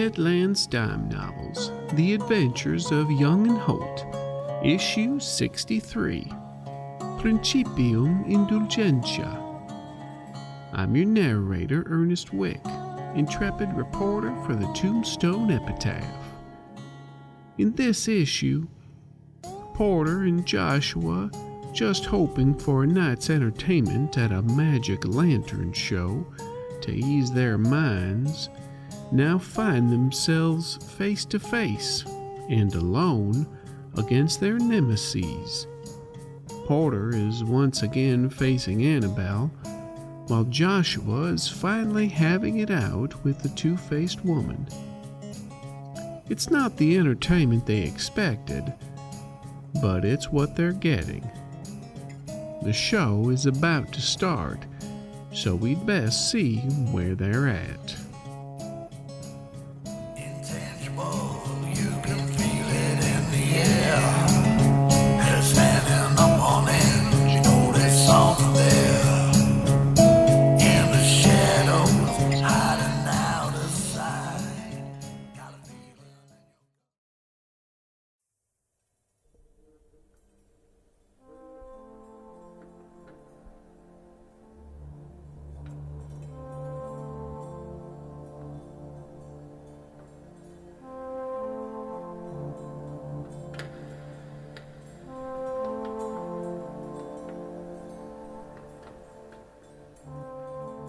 Deadlands Dime Novels, The Adventures of Young and Holt, Issue 63, Principium Indulgentia. I'm your narrator, Ernest Wick, intrepid reporter for the Tombstone Epitaph. In this issue, Porter and Joshua, just hoping for a night's entertainment at a magic lantern show to ease their minds, now find themselves face to face and alone against their nemeses. Porter is once again facing Annabelle, while Joshua is finally having it out with the two-faced woman. It's not the entertainment they expected, but it's what they're getting. The show is about to start, so we'd best see where they're at.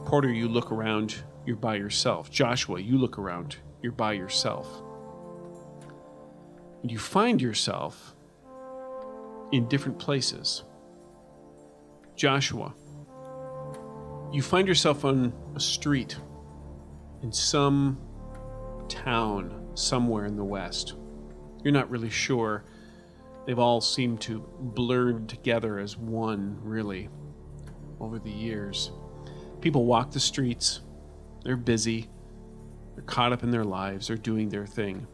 Porter, you look around, you're by yourself. Joshua, you look around, you're by yourself. And you find yourself in different places. Joshua, you find yourself on a street in some town somewhere in the west. You're not really sure. They've all seemed to blur together as one, really, over the years. People walk the streets, they're busy, they're caught up in their lives, they're doing their thing.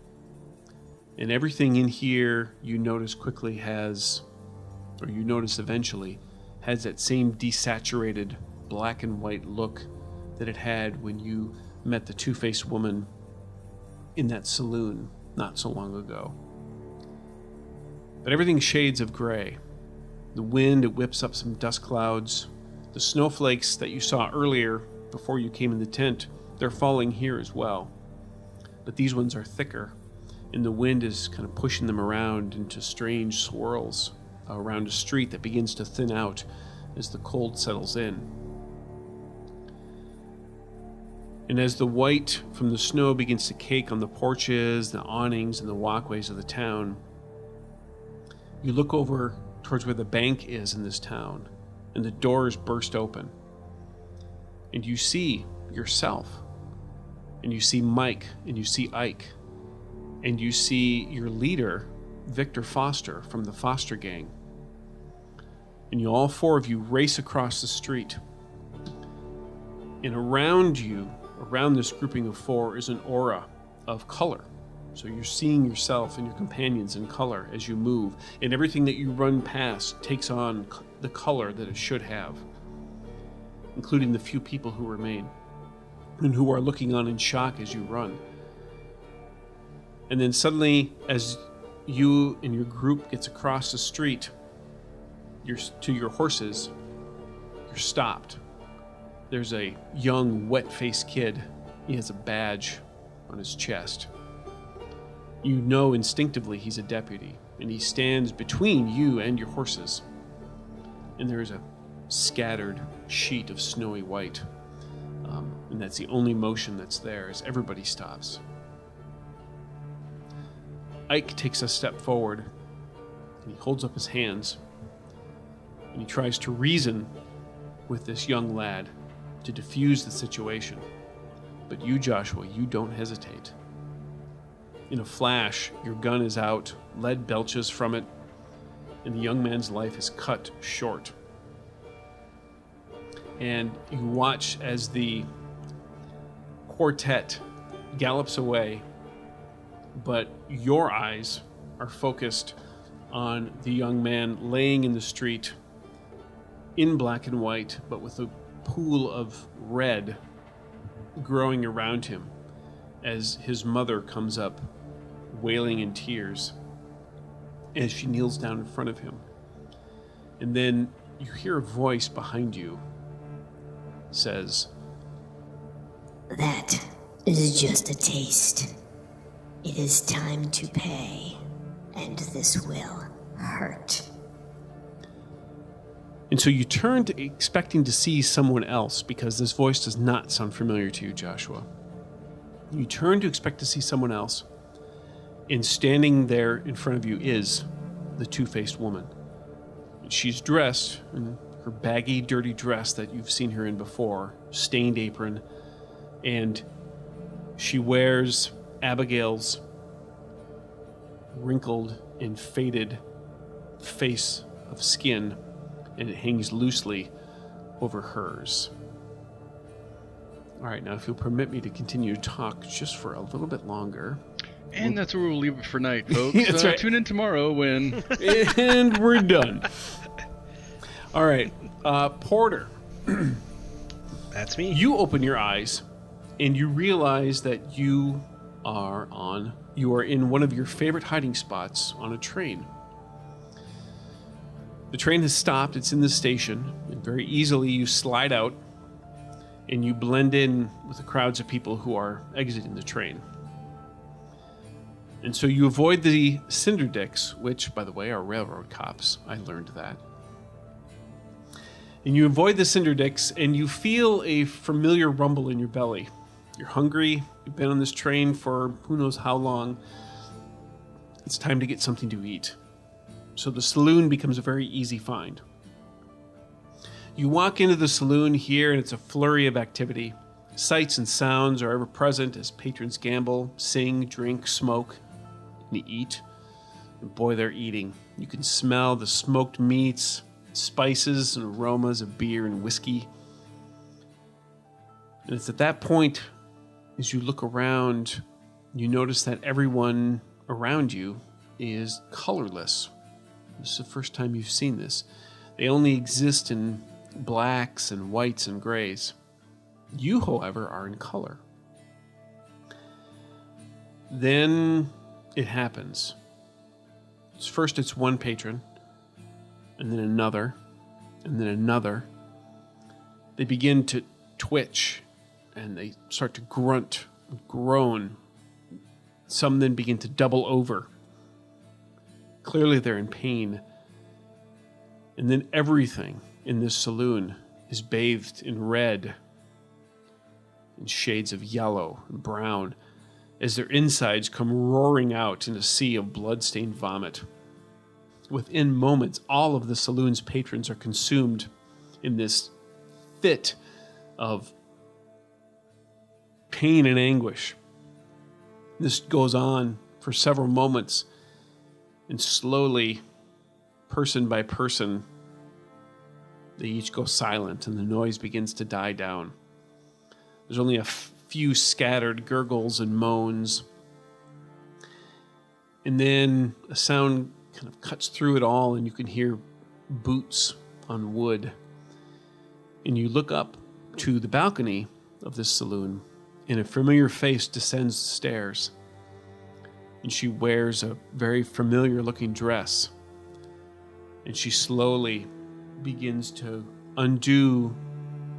And everything in here, you notice quickly you notice eventually, has that same desaturated black and white look that it had when you met the two-faced woman in that saloon not so long ago. But everything shades of gray. The wind, it whips up some dust clouds. The snowflakes that you saw earlier before you came in the tent, they're falling here as well. But these ones are thicker, and the wind is kind of pushing them around into strange swirls around a street that begins to thin out as the cold settles in. And as the white from the snow begins to cake on the porches, the awnings, and the walkways of the town, you look over towards where the bank is in this town, and the doors burst open. And you see yourself, and you see Mike, and you see Ike, and you see your leader, Victor Foster, from the Foster gang. And all four of you race across the street. And around you, around this grouping of four, is an aura of color. So you're seeing yourself and your companions in color as you move, and everything that you run past takes on the color that it should have, including the few people who remain and who are looking on in shock as you run. And then suddenly, as you and your group gets across the street to your horses, you're stopped. There's a young, wet-faced kid. He has a badge on his chest. You know instinctively he's a deputy, and he stands between you and your horses. And there is a scattered sheet of snowy white. And that's the only motion that's there, as everybody stops. Ike takes a step forward, and he holds up his hands, and he tries to reason with this young lad to defuse the situation. But you, Joshua, you don't hesitate. In a flash, your gun is out, lead belches from it, and the young man's life is cut short. And you watch as the quartet gallops away, but your eyes are focused on the young man laying in the street in black and white, but with a pool of red growing around him. as his mother comes up, wailing in tears, as she kneels down in front of him. And then you hear a voice behind you says, "That is just a taste. It is time to pay, and this will hurt." And so you turn to expecting to see someone else, because this voice does not sound familiar to you, Joshua. You turn to expect to see someone else, and standing there in front of you is the two-faced woman. She's dressed in her baggy, dirty dress that you've seen her in before, stained apron, and she wears Abigail's wrinkled and faded face of skin, and it hangs loosely over hers. All right, now if you'll permit me to continue to talk just for a little bit longer. And that's where we'll leave it for night, folks. That's right. Tune in tomorrow when... And we're done. All right, Porter. That's me. You open your eyes, and you realize that you are in one of your favorite hiding spots on a train. The train has stopped, it's in the station, and very easily you slide out, and you blend in with the crowds of people who are exiting the train. And so you avoid the cinder dicks, which, by the way, are railroad cops. I learned that. And you avoid the cinder dicks, and you feel a familiar rumble in your belly. You're hungry, you've been on this train for who knows how long. It's time to get something to eat. So the saloon becomes a very easy find. You walk into the saloon here, and it's a flurry of activity. Sights and sounds are ever present as patrons gamble, sing, drink, smoke, and eat. And boy, they're eating. You can smell the smoked meats, spices and aromas of beer and whiskey. And it's at that point, as you look around, you notice that everyone around you is colorless. This is the first time you've seen this. They only exist in blacks and whites and grays. You, however, are in color. Then it happens. First it's one patron, and then another, and then another. They begin to twitch, and they start to grunt, groan. Some then begin to double over. Clearly they're in pain. And then everything in this saloon is bathed in red and shades of yellow and brown as their insides come roaring out in a sea of blood-stained vomit. Within moments, all of the saloon's patrons are consumed in this fit of pain and anguish. This goes on for several moments, and slowly, person by person, they each go silent and the noise begins to die down. There's only a few scattered gurgles and moans. And then a sound kind of cuts through it all, and you can hear boots on wood. And you look up to the balcony of this saloon, and a familiar face descends the stairs. And she wears a very familiar-looking dress. And she slowly begins to undo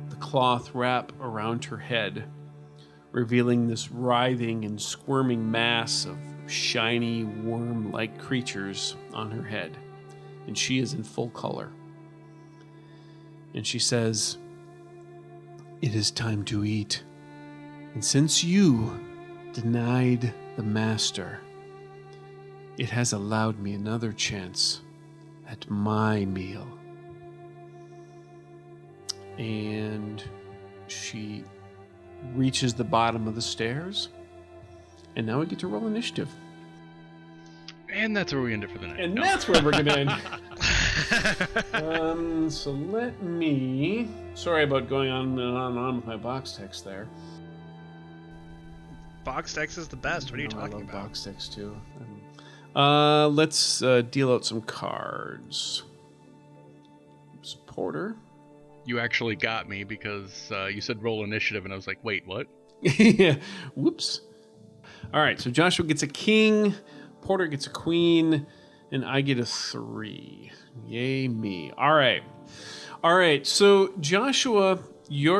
the cloth wrap around her head, revealing this writhing and squirming mass of shiny, worm-like creatures on her head. And she is in full color. And she says, "It is time to eat. And since you denied the master, it has allowed me another chance at my meal." And she reaches the bottom of the stairs, and now we get to roll initiative. And that's where we end it for the night. And that's where we're going to end. So let me... Sorry about going on and on and on with my box text there. Box text is the best. What are you talking I love about? box text too. Let's deal out some cards. Supporter. You actually got me because you said roll initiative, and I was like, wait, what? Yeah. Whoops. All right, so Joshua gets a king, Porter gets a queen, and I get a 3. Yay me. All right. So Joshua,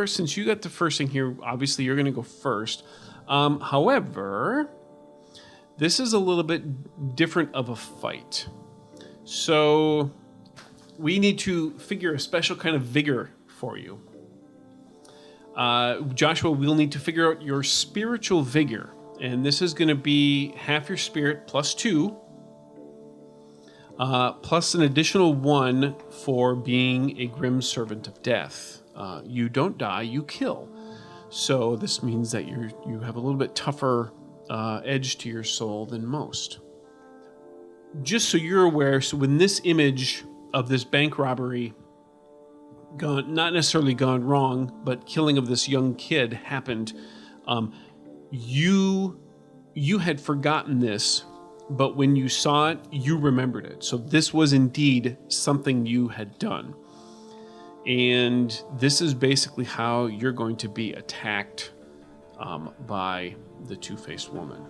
since you got the first thing here, obviously you're going to go first. However, this is a little bit different of a fight. So we need to figure a special kind of vigor for you. Joshua, we'll need to figure out your spiritual vigor. And this is going to be half your spirit plus 2. Plus an additional 1 for being a grim servant of death. You don't die, you kill. So this means that you have a little bit tougher edge to your soul than most. Just so you're aware, so when this image of this bank robbery not necessarily gone wrong, but killing of this young kid happened, you had forgotten this. But when you saw it, you remembered it. So this was indeed something you had done. And this is basically how you're going to be attacked by the two-faced woman.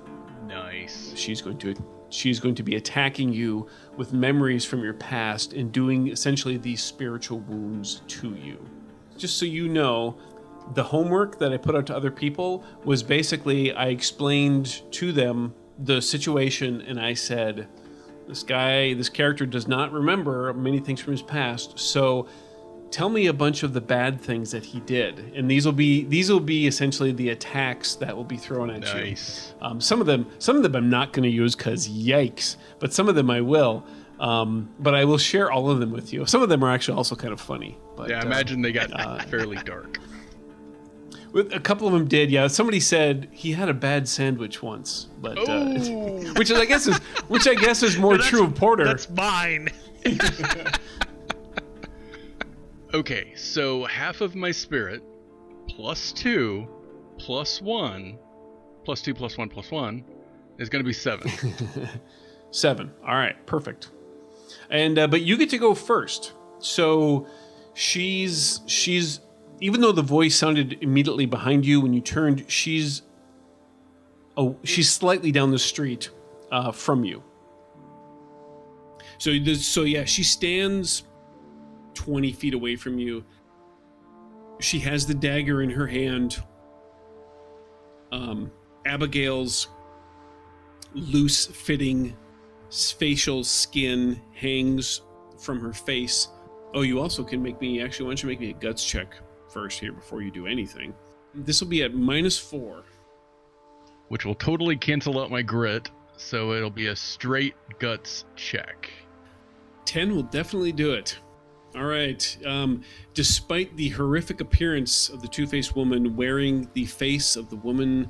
Nice. She's going to be attacking you with memories from your past and doing essentially these spiritual wounds to you. Just so you know, the homework that I put out to other people was basically I explained to them the situation, and I said, this character does not remember many things from his past, so tell me a bunch of the bad things that he did, and these will be essentially the attacks that will be thrown at you. Nice. Some of them I'm not going to use because yikes, but some of them I will. But I will share all of them with you. Some of them are actually also kind of funny. But, I imagine they got fairly dark. A couple of them did, yeah. Somebody said he had a bad sandwich once, but which I guess is more true of Porter. That's mine. Okay, so half of my spirit plus 2 plus 1 plus 2 plus 1 plus 1 is going to be 7. 7. All right, perfect. And but you get to go first. So she's even though the voice sounded immediately behind you when you turned, she's slightly down the street from you. So yeah, she stands 20 feet away from you. She has the dagger in her hand. Abigail's loose-fitting facial skin hangs from her face. Oh, you also can why don't you make me a guts check first here before you do anything. This will be at -4. Which will totally cancel out my grit, so it'll be a straight guts check. 10 will definitely do it. All right. Despite the horrific appearance of the two-faced woman wearing the face of the woman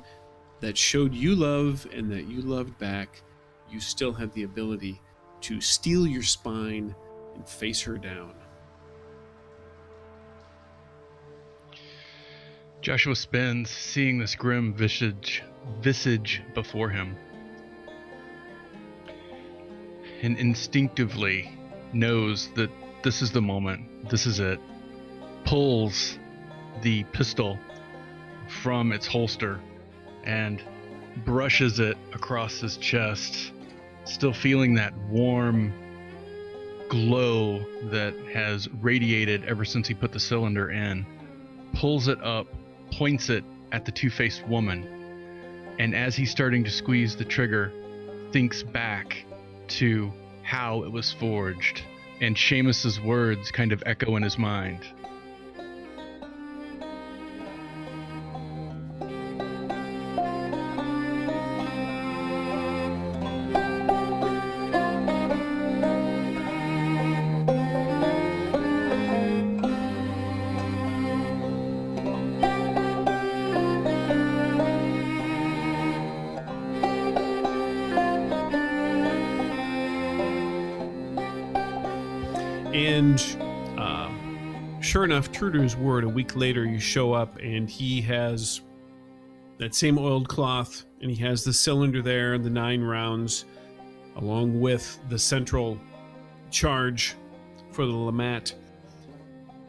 that showed you love and that you loved back, you still have the ability to steel your spine and face her down. Joshua spins, seeing this grim visage before him, and instinctively knows that this is the moment, this is it, pulls the pistol from its holster and brushes it across his chest, still feeling that warm glow that has radiated ever since he put the cylinder in, pulls it up, points it at the two-faced woman, and as he's starting to squeeze the trigger, thinks back to how it was forged, and Seamus's words kind of echo in his mind. And sure enough, true to his word, a week later you show up and he has that same oiled cloth and he has the cylinder there and the 9 rounds along with the central charge for the Lamat.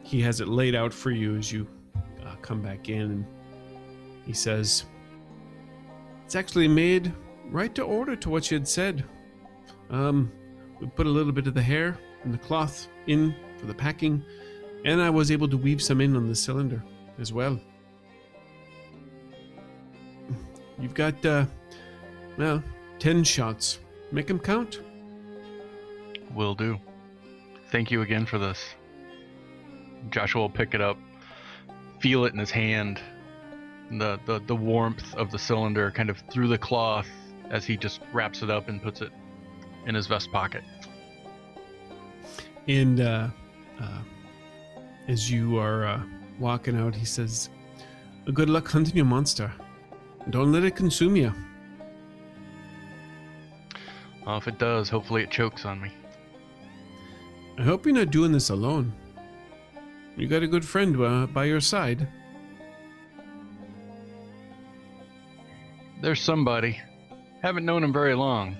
He has it laid out for you as you come back in, and he says, It's actually made right to order to what you had said. We put a little bit of the hair and the cloth in for the packing, and I was able to weave some in on the cylinder as well. You've got, 10 shots. Make them count. Will do. Thank you again for this. Joshua will pick it up, feel it in his hand, the warmth of the cylinder kind of through the cloth as he just wraps it up and puts it in his vest pocket. And as you are walking out, he says, "Good luck hunting your monster. Don't let it consume you." Well, if it does, hopefully it chokes on me. I hope you're not doing this alone. You got a good friend by your side. There's somebody. Haven't known him very long,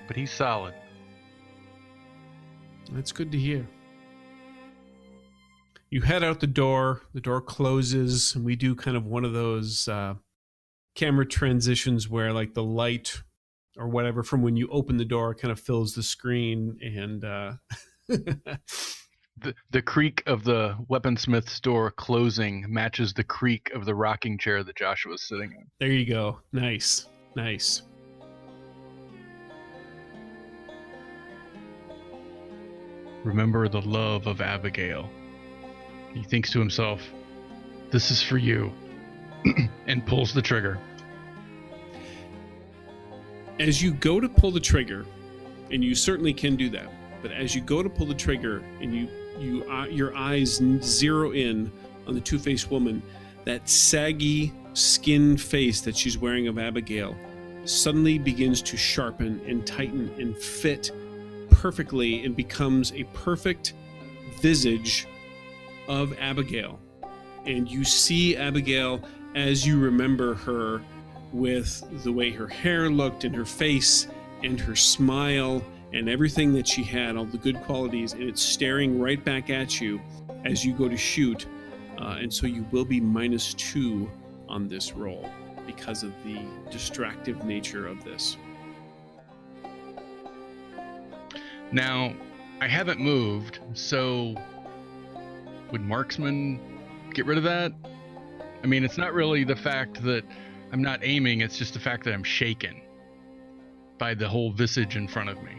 but he's solid. That's good to hear. You head out the door closes, and we do kind of one of those camera transitions where like the light or whatever from when you open the door kind of fills the screen, and The creak of the weaponsmith's door closing matches the creak of the rocking chair that Joshua's sitting in. there you go. Nice. Remember the love of Abigail. He thinks to himself, this is for you, and pulls the trigger. As you go to pull the trigger, and you certainly can do that, but as you go to pull the trigger and your eyes zero in on the two-faced woman, that saggy skin face that she's wearing of Abigail suddenly begins to sharpen and tighten and fit perfectly and becomes a perfect visage of Abigail. And you see Abigail as you remember her, with the way her hair looked and her face and her smile and everything that she had, all the good qualities, and it's staring right back at you as you go to shoot. And so you will be -2 on this roll because of the distractive nature of this. Now, I haven't moved, so would marksman get rid of that? I mean, it's not really the fact that I'm not aiming, it's just the fact that I'm shaken by the whole visage in front of me.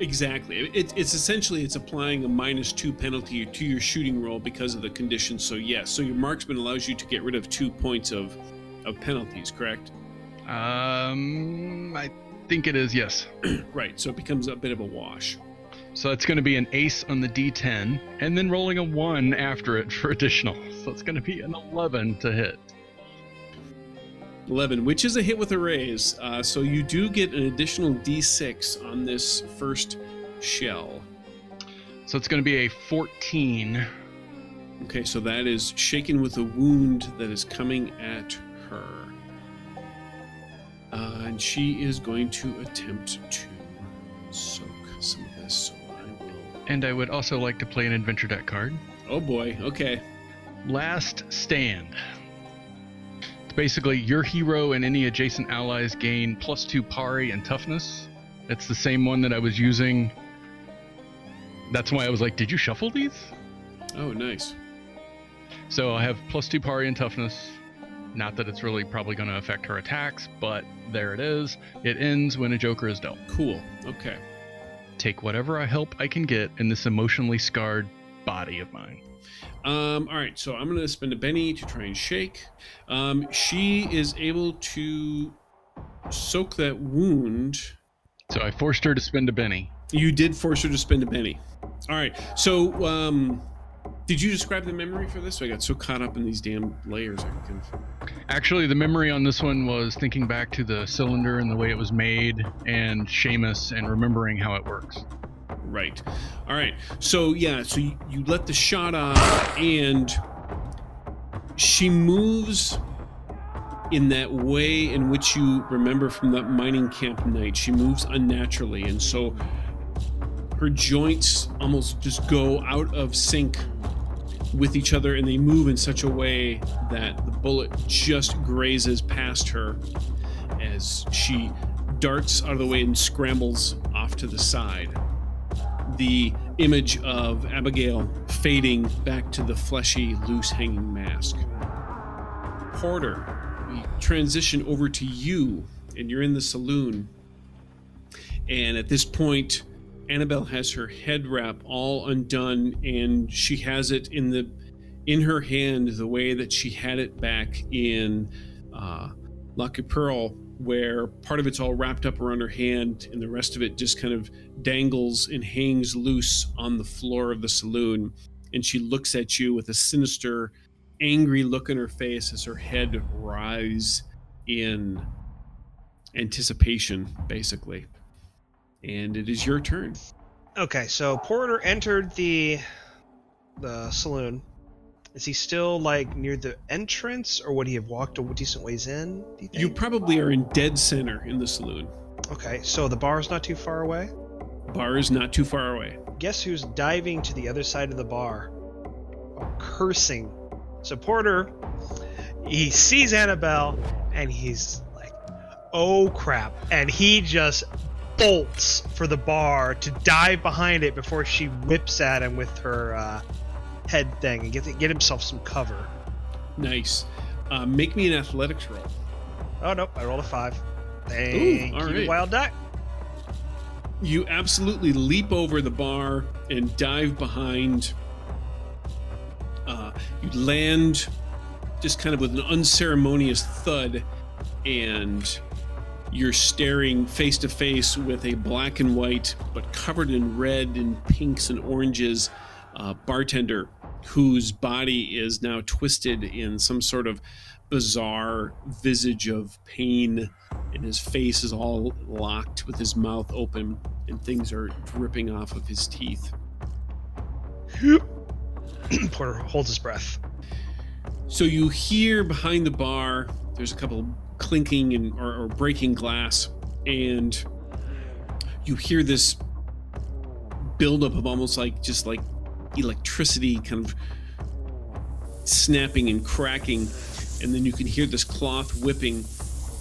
Exactly. It's essentially, it's applying a -2 penalty to your shooting roll because of the conditions. So yes, so your marksman allows you to get rid of 2 points of penalties, correct? I think it is, yes. Right, so it becomes a bit of a wash. So it's going to be an ace on the D10, and then rolling a 1 after it for additional. So it's going to be an 11 to hit. 11, which is a hit with a raise. So you do get an additional D6 on this first shell. So it's going to be a 14. Okay, so that is shaken with a wound that is coming at her. And she is going to attempt to soak some of this, so I will... And I would also like to play an adventure deck card. Oh boy, okay. Last Stand. It's basically your hero and any adjacent allies gain +2 pari and toughness. It's the same one that I was using. That's why I was like, did you shuffle these? Oh, nice. So I have +2 pari and toughness. Not that it's really probably going to affect her attacks, but there it is. It ends when a joker is dealt. Cool, okay. Take whatever help I can get in this emotionally scarred body of mine. All right, so I'm going to spend a Benny to try and shake. She is able to soak that wound. So I forced her to spend a Benny. You did force her to spend a Benny. All right, so did you describe the memory for this? I got so caught up in these damn layers. Actually, the memory on this one was thinking back to the cylinder and the way it was made, and Seamus, and remembering how it works. Right. All right. So yeah. So you let the shot off, and she moves in that way in which you remember from that mining camp night. She moves unnaturally, and so her joints almost just go out of sync with each other, and they move in such a way that the bullet just grazes past her as she darts out of the way and scrambles off to the side. The image of Abigail fading back to the fleshy, loose hanging mask. Porter, we transition over to you, and you're in the saloon. And at this point, Annabelle has her head wrap all undone, and she has it in her hand the way that she had it back in Lucky Pearl, where part of it's all wrapped up around her hand and the rest of it just kind of dangles and hangs loose on the floor of the saloon. And she looks at you with a sinister, angry look in her face as her head writhes in anticipation, basically. And it is your turn. Okay, so Porter entered the saloon. Is he still like near the entrance, or would he have walked a decent ways in? Do you think? You probably are in dead center in the saloon. Okay, so the bar's not too far away? Bar is not too far away. Guess who's diving to the other side of the bar? Cursing. So Porter, he sees Annabelle, and he's like, oh crap. And he just bolts for the bar to dive behind it before she whips at him with her head thing and get himself some cover. Nice. Make me an athletics roll. Oh, nope. I rolled a 5. Thank all you, right. Wild Duck. You absolutely leap over the bar and dive behind. You land just kind of with an unceremonious thud, and you're staring face to face with a black and white, but covered in red and pinks and oranges, bartender whose body is now twisted in some sort of bizarre visage of pain, and his face is all locked with his mouth open, and things are dripping off of his teeth. Porter holds his breath. So you hear behind the bar, there's a couple clinking and or breaking glass, and you hear this buildup of almost like just like electricity kind of snapping and cracking, and then you can hear this cloth whipping,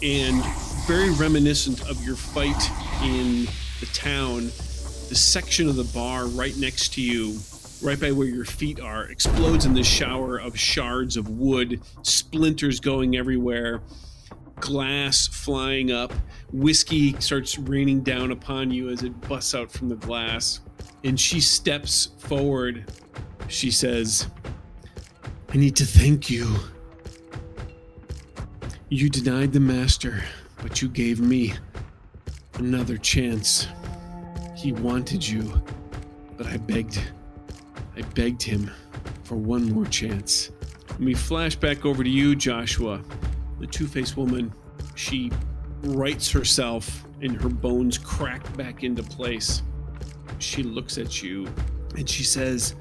and very reminiscent of your fight in the town, the section of the bar right next to you, right by where your feet are, explodes in this shower of shards of wood, splinters going everywhere, glass flying up, whiskey starts raining down upon you as it busts out from the glass. And she steps forward. She says, I need to thank you. You denied the master, but you gave me another chance. He wanted you, but I begged him for one more chance. And we flash back over to you, Joshua. The Two-Faced woman, she rights herself and her bones crack back into place. She looks at you and she says,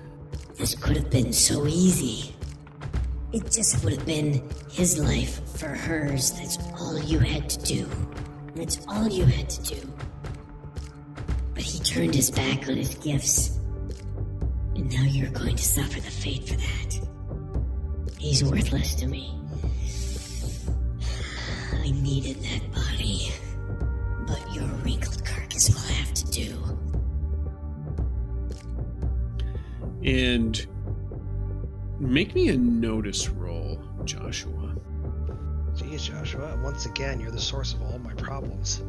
This could have been so easy. It just would have been his life for hers. That's all you had to do. That's all you had to do. But he turned his back on his gifts. And now you're going to suffer the fate for that. He's worthless to me. I needed that body. But your wrinkled carcass will have to do. And make me a notice roll, Joshua. Geez, Joshua, once again, you're the source of all my problems.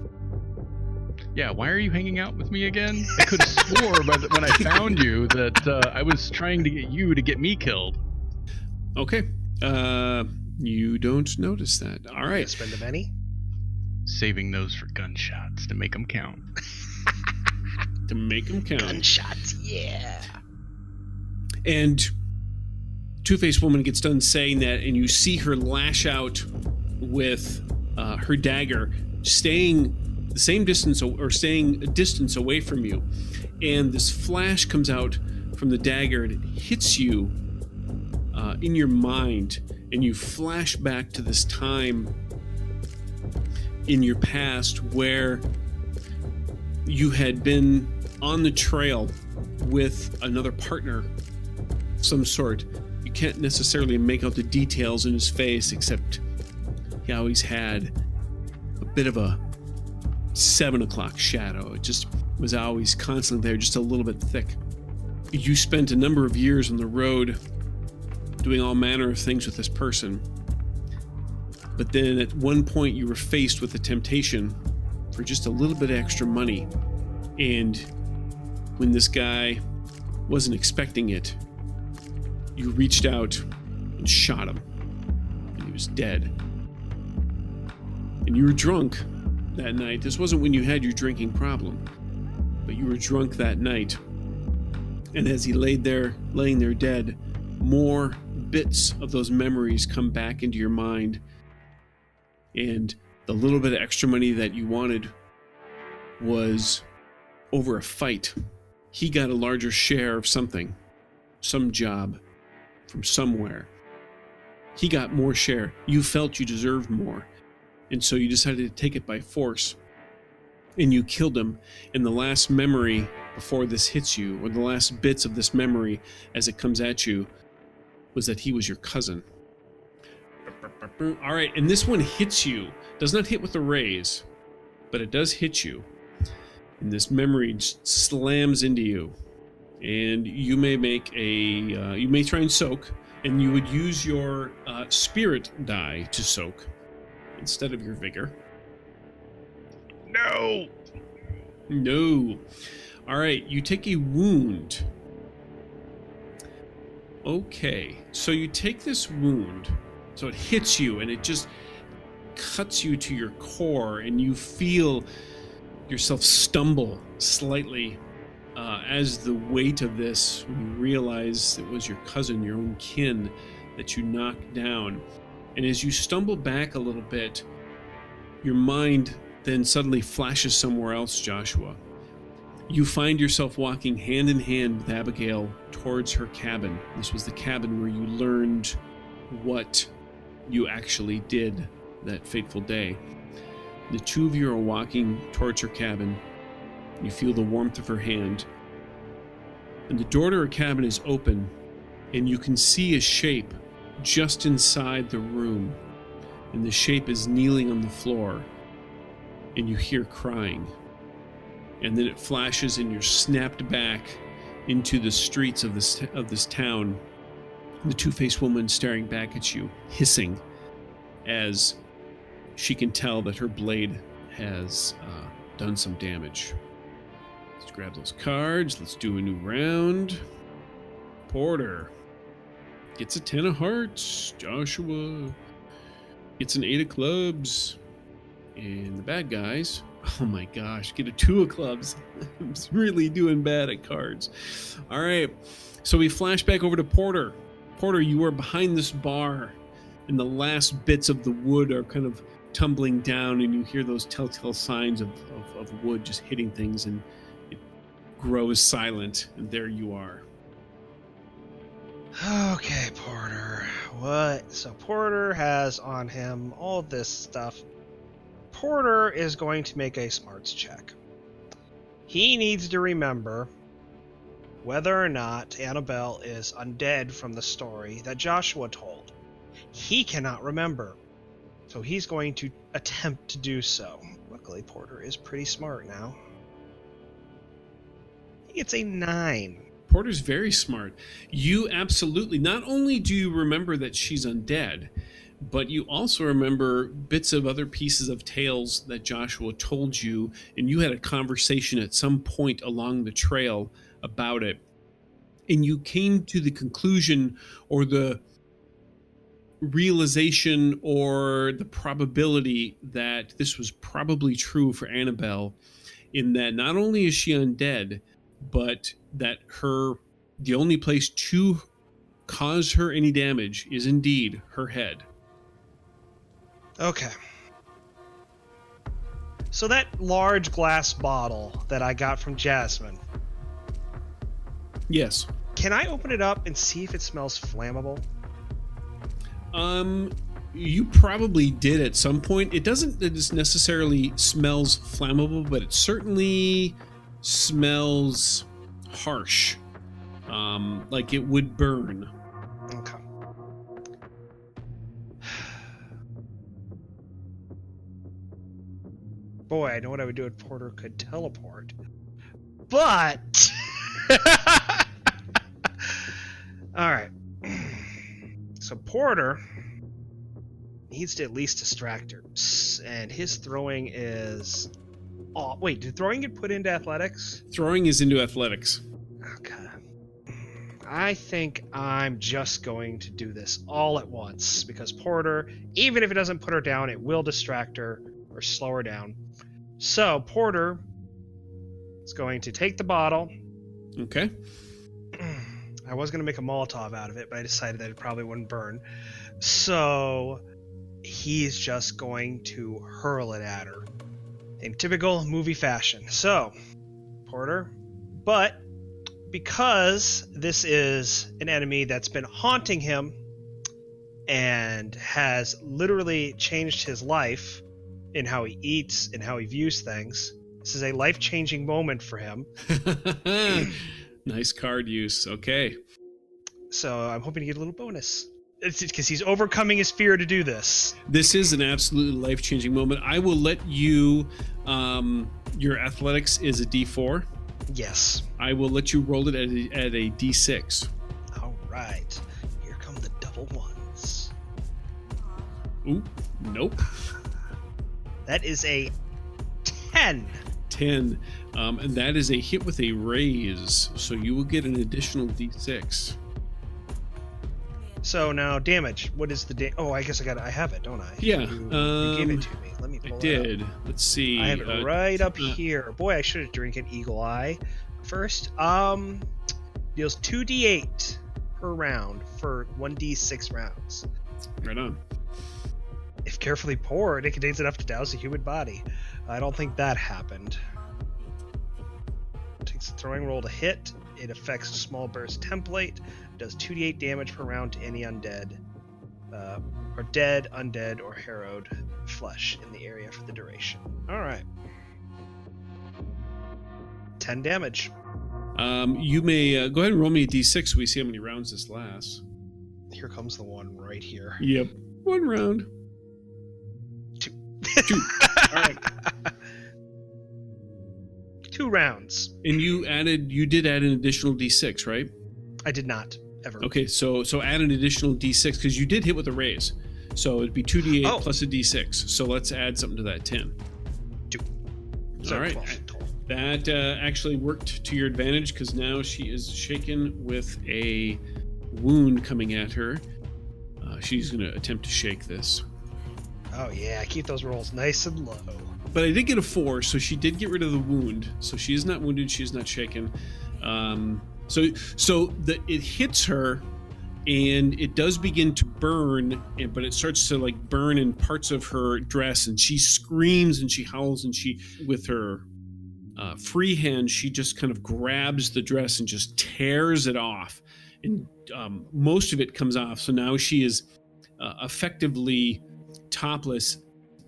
Yeah, why are you hanging out with me again? I could have swore when I found you that I was trying to get you to get me killed. Okay. You don't notice that. All right. Spend a penny? Saving those for gunshots to make them count. To make them count. Gunshots, yeah. And Two-Faced woman gets done saying that, and you see her lash out with her dagger, staying the same distance or staying a distance away from you. And this flash comes out from the dagger and it hits you in your mind, and you flash back to this time in your past where you had been on the trail with another partner of some sort, can't necessarily make out the details in his face, except he always had a bit of a 7 o'clock shadow. It just was always constantly there, just a little bit thick. You spent a number of years on the road doing all manner of things with this person. But then at one point you were faced with the temptation for just a little bit of extra money. And when this guy wasn't expecting it, you reached out and shot him. And he was dead. And you were drunk that night. This wasn't when you had your drinking problem, but you were drunk that night. And as he laying there dead, more bits of those memories come back into your mind. And the little bit of extra money that you wanted was over a fight. He got a larger share of something, some job from somewhere. He got more share. You felt you deserved more. And so you decided to take it by force. And you killed him. And the last memory before this hits you, or the last bits of this memory as it comes at you, was that he was your cousin. All right, and this one hits you. Does not hit with a raise, but it does hit you. And this memory just slams into you. And you may make you may try and soak, and you would use your spirit die to soak instead of your vigor. No. All right, you take a wound. Okay, so you take this wound. So it hits you, and it just cuts you to your core, and you feel yourself stumble slightly as the weight of this, when you realize it was your cousin, your own kin, that you knocked down. And as you stumble back a little bit, your mind then suddenly flashes somewhere else, Joshua. You find yourself walking hand in hand with Abigail towards her cabin. This was the cabin where you learned what you actually did that fateful day. The two of you are walking towards her cabin. You feel the warmth of her hand. And the door to her cabin is open, and you can see a shape just inside the room. And the shape is kneeling on the floor, and you hear crying. And then it flashes, and you're snapped back into the streets of this town. The two-faced woman staring back at you, hissing, as she can tell that her blade has done some damage. Let's grab those cards. Let's do a new round. Porter gets a 10 of hearts. Joshua gets an 8 of clubs. And the bad guys, oh my gosh, get a 2 of clubs. I'm really doing bad at cards. All right, so we flash back over to Porter. Porter, you are behind this bar, and the last bits of the wood are kind of tumbling down, and you hear those telltale signs of wood just hitting things, and it grows silent, and there you are. Okay, Porter. What? So Porter has on him all this stuff. Porter is going to make a smarts check. He needs to remember whether or not Annabelle is undead from the story that Joshua told. He cannot remember, so he's going to attempt to do so. Luckily, Porter is pretty smart now. He gets a 9. Porter's very smart. You absolutely, not only do you remember that she's undead, but you also remember bits of other pieces of tales that Joshua told you, and you had a conversation at some point along the trail about it. And you came to the conclusion, or the realization, or the probability that this was probably true for Annabelle, in that not only is she undead, but that the only place to cause her any damage is indeed her head. Okay. So that large glass bottle that I got from Jasmine. Yes. Can I open it up and see if it smells flammable? You probably did at some point. It doesn't necessarily smells flammable, but it certainly smells harsh. Like it would burn. Okay. Boy, I know what I would do if Porter could teleport. But... Alright. So Porter needs to at least distract her. And his throwing is... Oh, wait, did throwing get put into athletics? Throwing is into athletics. Okay. I think I'm just going to do this all at once, because Porter, even if it doesn't put her down, it will distract her or slow her down. So Porter is going to take the bottle. Okay. I was going to make a Molotov out of it, but I decided that it probably wouldn't burn. So he's just going to hurl it at her in typical movie fashion. So, Porter, but because this is an enemy that's been haunting him and has literally changed his life in how he eats and how he views things, this is a life-changing moment for him. Nice card use. Okay. So I'm hoping to get a little bonus. It's because he's overcoming his fear to do this. This is an absolutely life-changing moment. I will let you... your athletics is a D4. Yes. I will let you roll it at a D6. All right. Here come the double ones. Ooh, nope. That is a 10. 10. And that is a hit with a raise. So you will get an additional D6. So now damage. What is the Oh, I guess I have it, don't I? Yeah. You gave it to me. Let me pull I it did. up. Let's see. I have it right up here. Boy, I should have drank an Eagle Eye first. Deals 2d8 per round for 1d6 rounds. Right on. If carefully poured, it contains enough to douse a human body. I don't think that happened. Takes a throwing roll to hit. It affects a small burst template. Does 2d8 damage per round to any undead, or dead, undead, or harrowed flesh in the area for the duration. All right. 10 damage. You may go ahead and roll me a D6 so we see how many rounds this lasts. Here comes the one right here. Yep. 1 round. 2. 2. All right. 2 rounds. And you did add an additional D6, right? I did not, ever. Okay, so add an additional D6 because you did hit with a raise. So it'd be 2d8 plus a D6. So let's add something to that 10. 2. So all right. 12 total. That actually worked to your advantage because now she is shaken with a wound coming at her. She's going to attempt to shake this. Oh yeah, keep those rolls nice and low. But I did get a 4, so she did get rid of the wound. So she is not wounded, she is not shaken. So it hits her, and it does begin to burn, but it starts to like burn in parts of her dress, and she screams and she howls, and she, with her free hand, she just kind of grabs the dress and just tears it off, and most of it comes off. So now she is effectively topless.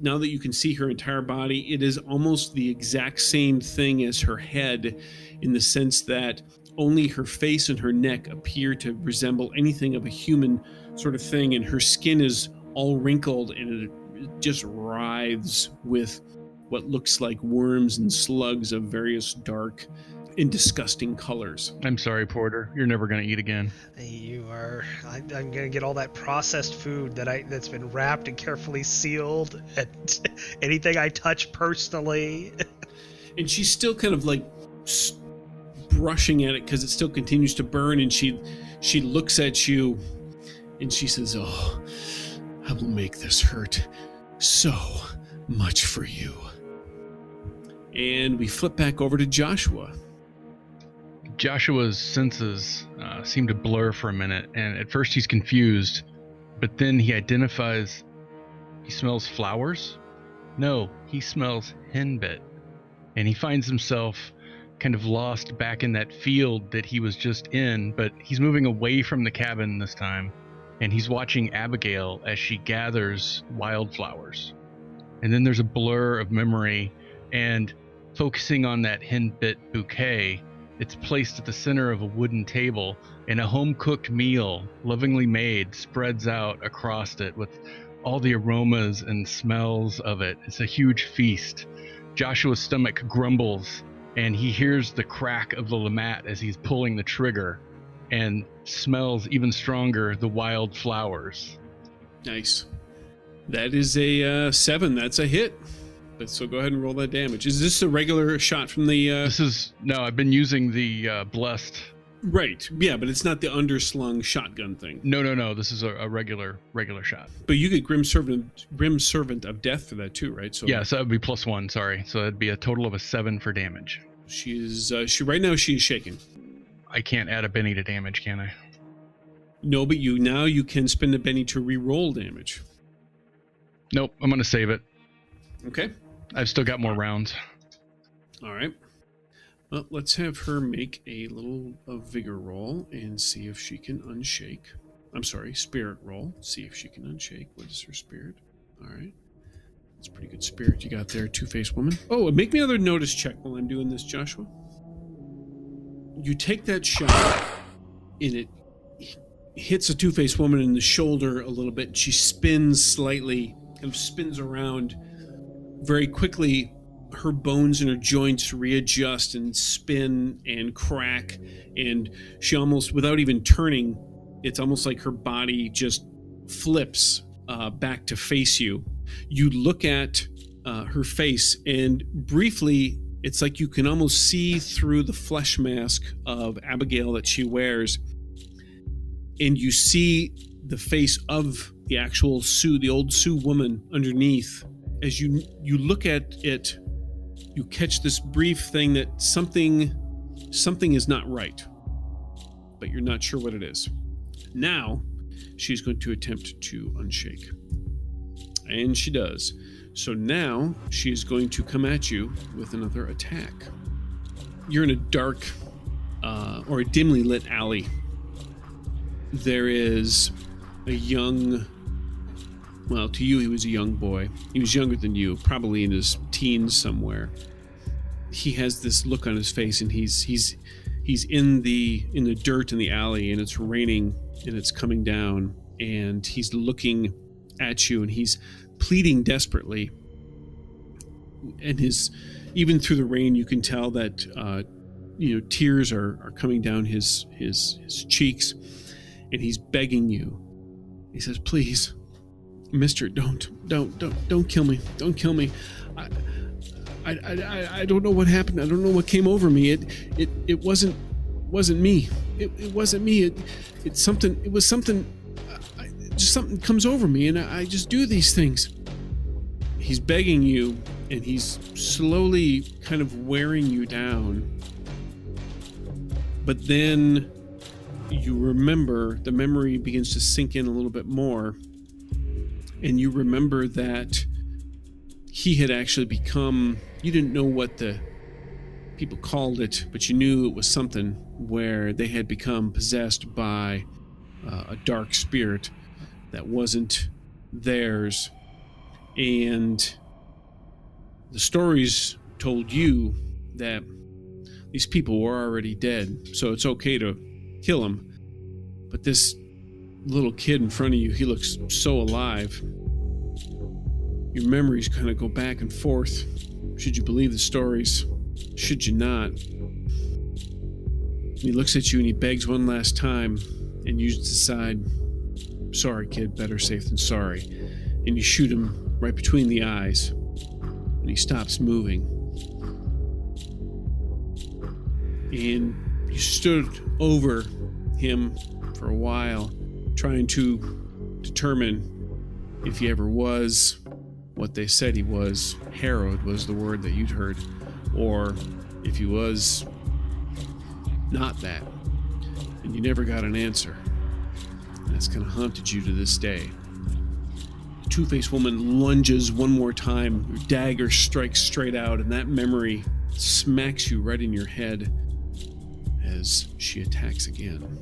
Now that you can see her entire body, it is almost the exact same thing as her head, in the sense that only her face and her neck appear to resemble anything of a human sort of thing, and her skin is all wrinkled and it just writhes with what looks like worms and slugs of various dark and disgusting colors. I'm sorry, Porter. You're never going to eat again. You are. I'm going to get all that processed food that's been wrapped and carefully sealed, and anything I touch personally. And she's still kind of like brushing at it because it still continues to burn, and she looks at you and she says, "Oh, I will make this hurt so much for you." And we flip back over to Joshua. Joshua's senses seem to blur for a minute, and at first he's confused, but then he identifies he smells flowers. No, he smells henbit, and he finds himself kind of lost back in that field that he was just in, but he's moving away from the cabin this time, and he's watching Abigail as she gathers wildflowers. And then there's a blur of memory, and focusing on that henbit bouquet, it's placed at the center of a wooden table, and a home-cooked meal, lovingly made, spreads out across it with all the aromas and smells of it. It's a huge feast. Joshua's stomach grumbles, and he hears the crack of the Lamat as he's pulling the trigger, and smells even stronger the wild flowers. Nice. That is a 7. That's a hit. So go ahead and roll that damage. Is this a regular shot from the... No, I've been using the blessed. Right. Yeah, but it's not the underslung shotgun thing. No. This is a regular shot. But you get Grim Servant of Death for that too, right? So yeah, so that would be +1. Sorry, so that'd be a total of a 7 for damage. Right now she is shaking. I can't add a Benny to damage, can I? No, but you can spend a Benny to re-roll damage. Nope, I'm gonna save it. Okay. I've still got more rounds. All right. Well, let's have her make a vigor roll and see if she can unshake. I'm sorry, spirit roll. See if she can unshake. What is her spirit? All right. That's a pretty good spirit you got there, two-faced woman. Oh, make me another notice check while I'm doing this, Joshua. You take that shot, and it hits a two-faced woman in the shoulder a little bit. And she spins slightly, kind of spins around. Very quickly, her bones and her joints readjust and spin and crack, and she almost, without even turning, it's almost like her body just flips back to face you. You look at her face, and briefly, it's like you can almost see through the flesh mask of Abigail that she wears, and you see the face of the actual Sioux, the old Sioux woman underneath. As you look at it, you catch this brief thing that something is not right, but you're not sure what it is. Now, she's going to attempt to unshake. And she does. So now, she is going to come at you with another attack. You're in a dark, or a dimly lit alley. There is a young... Well, to you, he was a young boy. He was younger than you, probably in his teens somewhere. He has this look on his face, and he's in the dirt in the alley, and it's raining, and it's coming down, and he's looking at you, and he's pleading desperately. And even through the rain, you can tell that tears are coming down his cheeks, and he's begging you. He says, "Please, Mister, don't kill me. Don't kill me. I don't know what happened. I don't know what came over me. It wasn't me. It wasn't me. It's something. It was something. Just something comes over me, and I just do these things." He's begging you, and he's slowly kind of wearing you down. But then you remember, the memory begins to sink in a little bit more. And you remember that he had actually become, you didn't know what the people called it, but you knew it was something where they had become possessed by a dark spirit that wasn't theirs. And the stories told you that these people were already dead, so it's okay to kill them. But this little kid in front of you, he looks so alive. Your memories kind of go back and forth. Should you believe the stories? Should you not? And he looks at you and he begs one last time, and you decide, sorry kid, better safe than sorry. And you shoot him right between the eyes, and he stops moving. And you stood over him for a while, trying to determine if he ever was what they said he was. Harrowed was the word that you'd heard, or if he was not that. And you never got an answer. And that's kind of haunted you to this day. The two-faced woman lunges one more time. Your dagger strikes straight out, and that memory smacks you right in your head as she attacks again.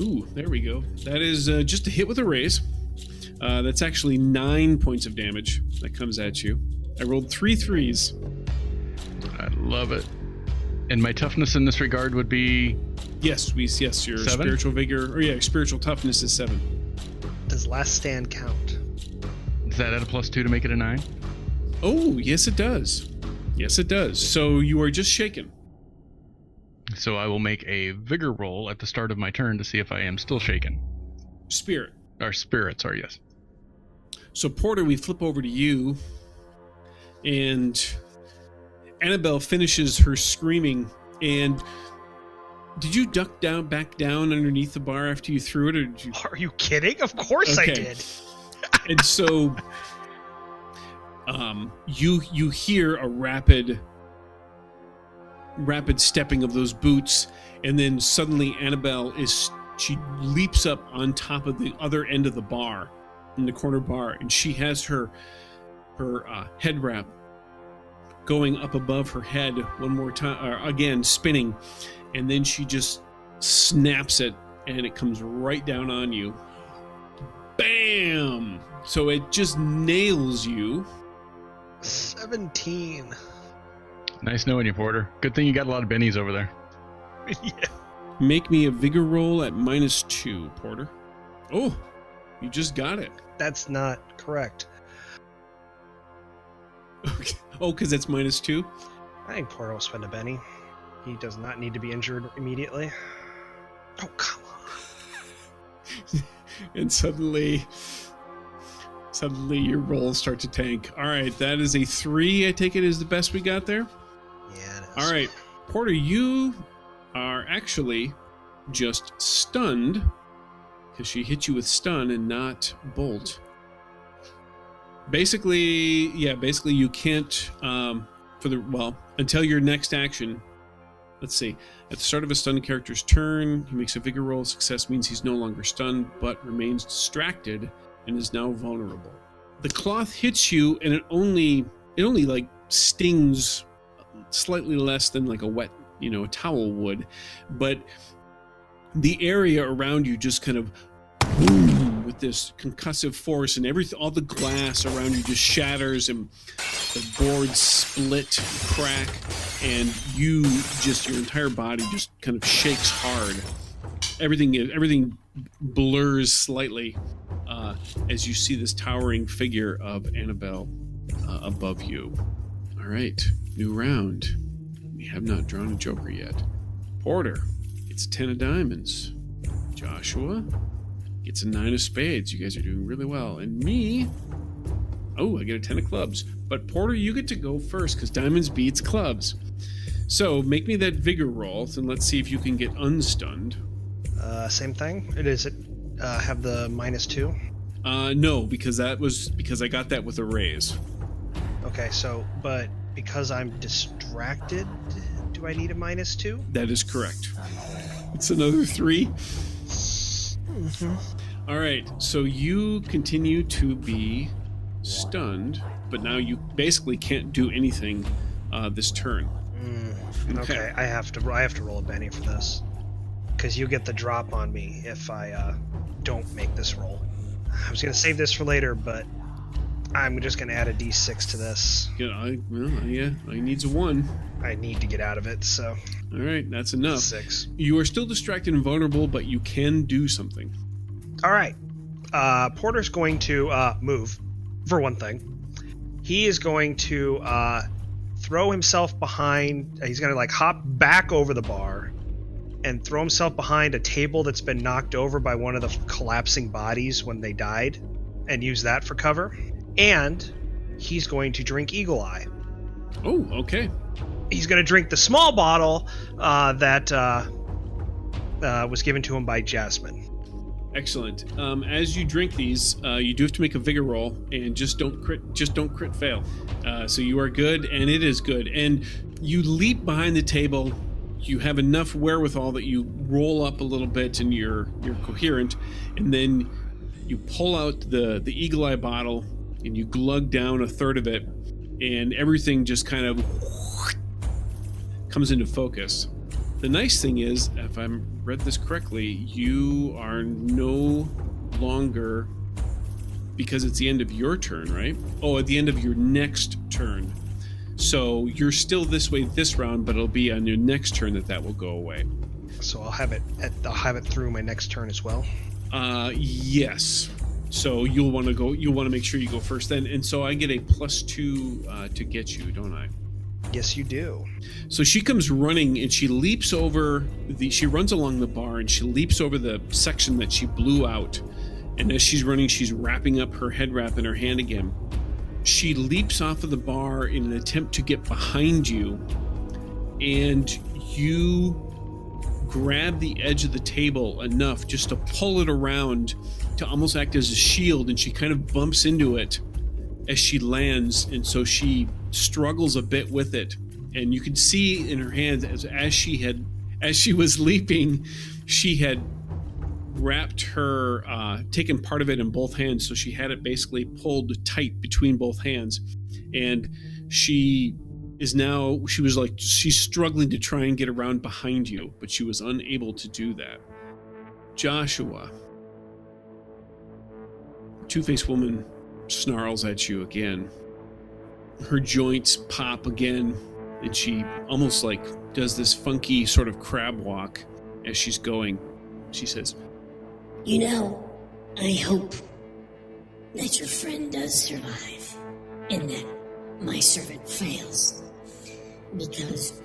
Ooh, there we go. That is just a hit with a raise. That's actually 9 points of damage that comes at you. I rolled 3 3s. I love it. And my toughness in this regard would be... Yes, your 7? Spiritual vigor, or spiritual toughness is 7. Does last stand count? Is that at a +2 to make it a 9? Oh, yes, it does. Yes, it does. So you are just shaken. So I will make a vigor roll at the start of my turn to see if I am still shaken. Spirit. Or spirit, sorry, yes. So Porter, we flip over to you, and Annabelle finishes her screaming. And did you duck back down underneath the bar after you threw it, or did you? Are you kidding? Of course I did. And so, you hear a rapid stepping of those boots, and then suddenly Annabelle she leaps up on top of the other end of the bar, in the corner bar, and she has her head wrap going up above her head one more time, again spinning, and then she just snaps it, and it comes right down on you. Bam! So it just nails you. 17. Nice knowing you, Porter. Good thing you got a lot of bennies over there. Yeah. Make me a vigor roll at -2, Porter. Oh, you just got it. That's not correct. Okay. Oh, because it's -2? I think Porter will spend a Benny. He does not need to be injured immediately. Oh, come on. And suddenly your rolls start to tank. All right, that is a 3. I take it is the best we got there? Yeah, it is. All right, Porter, you are actually just stunned because she hit you with stun and not bolt. Basically you can't until your next action. Let's see. At the start of a stunned character's turn, he makes a vigor roll. Success means he's no longer stunned, but remains distracted and is now vulnerable. The cloth hits you, and it only like stings slightly less than like a wet, a towel would, but the area around you just kind of boom with this concussive force, and all the glass around you just shatters, and the boards split, crack, and your entire body just kind of shakes hard. Everything blurs slightly as you see this towering figure of Annabelle above you. All right, new round. We have not drawn a joker yet. Porter gets 10 of diamonds. Joshua gets a 9 of spades. You guys are doing really well. And me, I get a 10 of clubs. But Porter, you get to go first because diamonds beats clubs. So make me that vigor roll, and let's see if you can get unstunned. Same thing. Have the -2? No, because I got that with a raise. Okay, but because I'm distracted, do I need a -2? That is correct. It's another 3. Mm-hmm. All right, so you continue to be stunned, but now you basically can't do anything this turn. Okay, I have to roll a Benny for this, because you get the drop on me if I don't make this roll. I was gonna save this for later, but I'm just gonna add a D6 to this. I needs a 1. I need to get out of it, so. All right, that's enough. 6. You are still distracted and vulnerable, but you can do something. All right. Porter's going to move, for one thing. He is going to throw himself behind. He's going to hop back over the bar and throw himself behind a table that's been knocked over by one of the collapsing bodies when they died, and use that for cover. And he's going to drink Eagle Eye. Oh, okay. He's going to drink the small bottle that was given to him by Jasmine. Excellent. As you drink these, you do have to make a vigor roll, and just don't crit fail. So you are good, and it is good. And you leap behind the table. You have enough wherewithal that you roll up a little bit, and you're coherent. And then you pull out the Eagle Eye bottle, and you glug down a third of it, and everything just kind of comes into focus. The nice thing is, if I read this correctly, you are no longer, because it's the end of your turn, right? Oh, at the end of your next turn. So you're still this way this round, but it'll be on your next turn that will go away. So I'll have it through my next turn as well. Yes. So you'll want to make sure you go first then. And so I get a +2 to get you, don't I? Yes, you do. So she comes running and she leaps over she runs along the bar and she leaps over the section that she blew out. And as she's running, she's wrapping up her head wrap in her hand again. She leaps off of the bar in an attempt to get behind you, and you grab the edge of the table enough just to pull it around to almost act as a shield, and she kind of bumps into it as she lands, and so she struggles a bit with it. And you can see in her hands as she was leaping, she had wrapped her taken part of it in both hands, so she had it basically pulled tight between both hands, and she's struggling to try and get around behind you, but she was unable to do that. Joshua, Two-Faced Woman snarls at you again. Her joints pop again, and she almost like does this funky sort of crab walk as she's going. She says, "You know, I hope that your friend does survive and that my servant fails. Because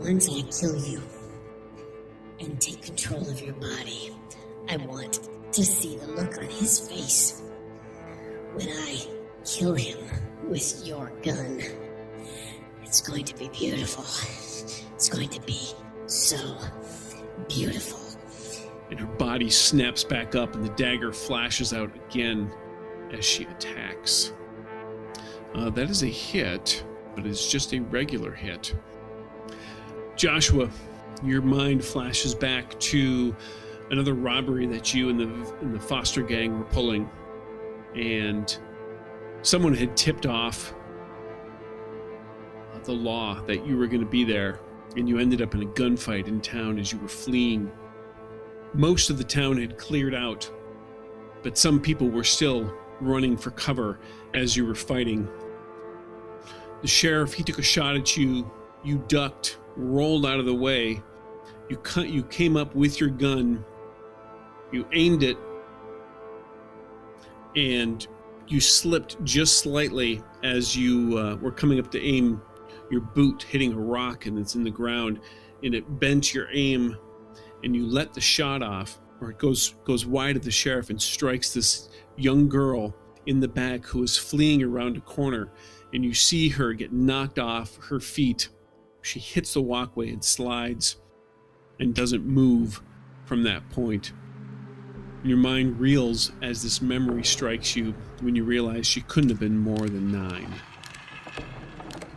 once I kill you and take control of your body, I want to see the look on his face when I kill him with your gun. It's going to be beautiful. It's going to be so beautiful." And her body snaps back up and the dagger flashes out again as she attacks. That is a hit, but it's just a regular hit. Joshua, your mind flashes back to another robbery that you and the foster gang were pulling, and someone had tipped off the law that you were going to be there, and you ended up in a gunfight in town as you were fleeing. Most of the town had cleared out, but some people were still running for cover as you were fighting. The sheriff, he took a shot at you. You ducked, rolled out of the way. You came up with your gun. You aimed it, and you slipped just slightly as you were coming up to aim. Your boot hitting a rock and it's in the ground, and it bent your aim, and you let the shot off, or it goes wide at the sheriff and strikes this young girl in the back who is fleeing around a corner, and you see her get knocked off her feet. She hits the walkway and slides and doesn't move from that point. Your mind reels as this memory strikes you when you realize she couldn't have been more than 9.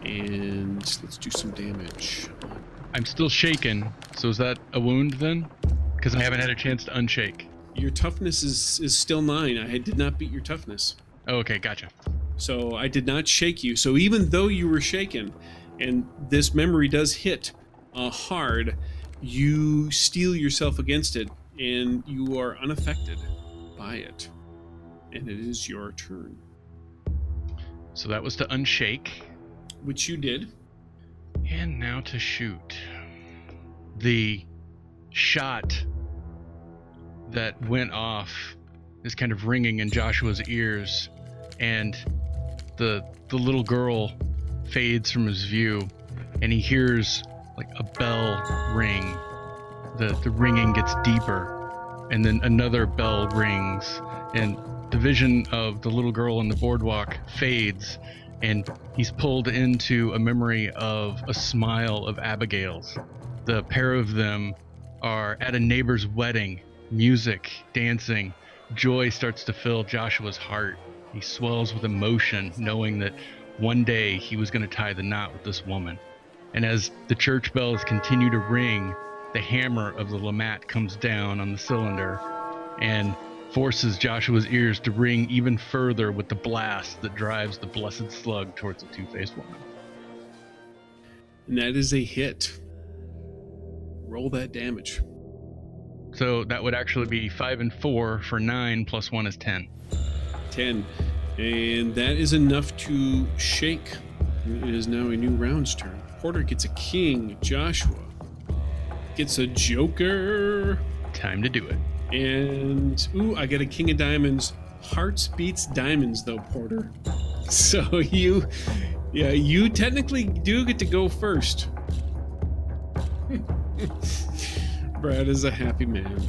And let's do some damage. I'm still shaken, so is that a wound then? Because I haven't had a chance to unshake. Your toughness is still 9. I did not beat your toughness. Oh, okay, gotcha. So I did not shake you. So even though you were shaken, and this memory does hit hard, you steel yourself against it, and you are unaffected by it. And it is your turn. So that was to unshake. Which you did. And now to shoot. The shot that went off is kind of ringing in Joshua's ears, and the little girl fades from his view, and he hears like a bell ring. The ringing gets deeper, and then another bell rings, and the vision of the little girl on the boardwalk fades, and he's pulled into a memory of a smile of Abigail's. The pair of them are at a neighbor's wedding. Music, dancing, joy starts to fill Joshua's heart. He swells with emotion, knowing that one day he was going to tie the knot with this woman. And as the church bells continue to ring, the hammer of the Lamat comes down on the cylinder and forces Joshua's ears to ring even further with the blast that drives the blessed slug towards the Two-Faced Woman. And that is a hit. Roll that damage. So that would actually be 5 and 4 for 9 plus 1 is 10. 10. And that is enough to shake. It is now a new round's turn. Porter gets a king. Joshua gets a joker. Time to do it. And, I got a king of diamonds. Hearts beats diamonds, though, Porter. So you technically do get to go first. Brad is a happy man.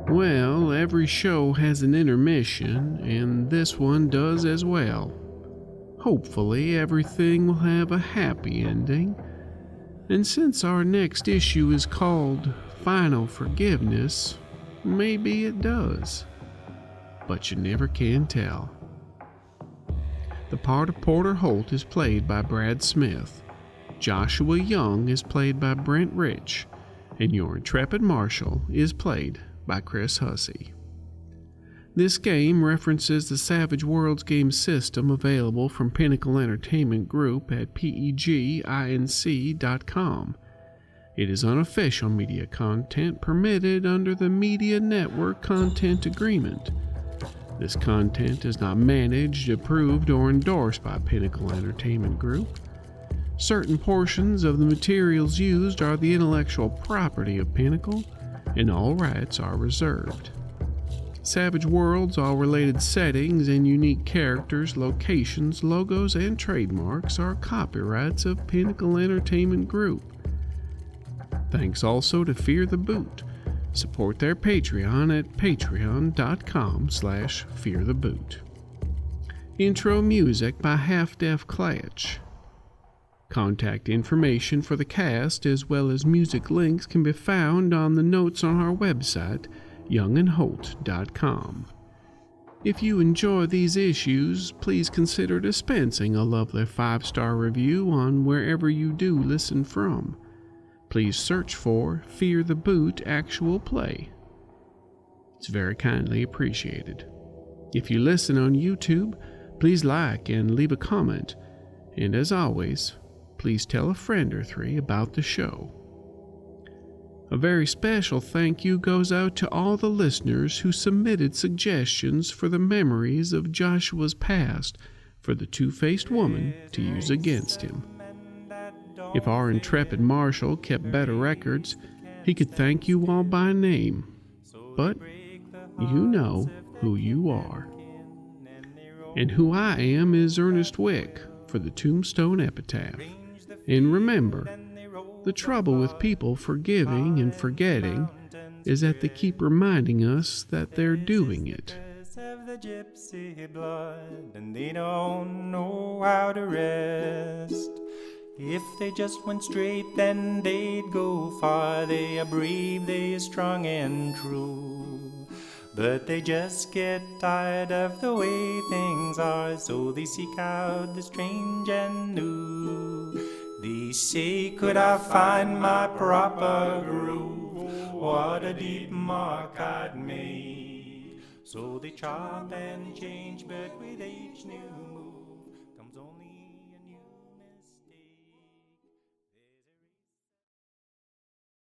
Well, every show has an intermission, and this one does as well. Hopefully, everything will have a happy ending. And since our next issue is called Final Forgiveness, maybe it does. But you never can tell. The part of Porter Holt is played by Brad Smith. Joshua Young is played by Brent Rich, and your intrepid marshal is played by Chris Hussey. This game references the Savage Worlds game system available from Pinnacle Entertainment Group at peginc.com. It is unofficial media content permitted under the Media Network Content Agreement. This content is not managed, approved, or endorsed by Pinnacle Entertainment Group. Certain portions of the materials used are the intellectual property of Pinnacle, and all rights are reserved. Savage Worlds, all related settings and unique characters, locations, logos, and trademarks are copyrights of Pinnacle Entertainment Group. Thanks also to Fear the Boot. Support their Patreon at patreon.com/feartheboot. Intro music by Half-Deaf Clatch. Contact information for the cast as well as music links can be found on the notes on our website, youngandholt.com. If you enjoy these issues, please consider dispensing a lovely 5-star review on wherever you do listen from. Please search for Fear the Boot Actual Play. It's very kindly appreciated. If you listen on YouTube, please like and leave a comment. And as always, please tell a friend or 3 about the show. A very special thank you goes out to all the listeners who submitted suggestions for the memories of Joshua's past for the two-faced woman to use against him. If our intrepid marshal kept better records, he could thank you all by name. But you know who you are. And who I am is Ernest Wick for the Tombstone Epitaph. And remember, the trouble with people forgiving and forgetting is that they keep reminding us that they're doing it. The gypsy blood, and they don't know how to rest. If they just went straight, then they'd go far. They are brave, they are strong and true, but they just get tired of the way things are, so they seek out the strange and new. They say, could I find my proper groove? What a deep mark I'd made. So they chop and change, but with each new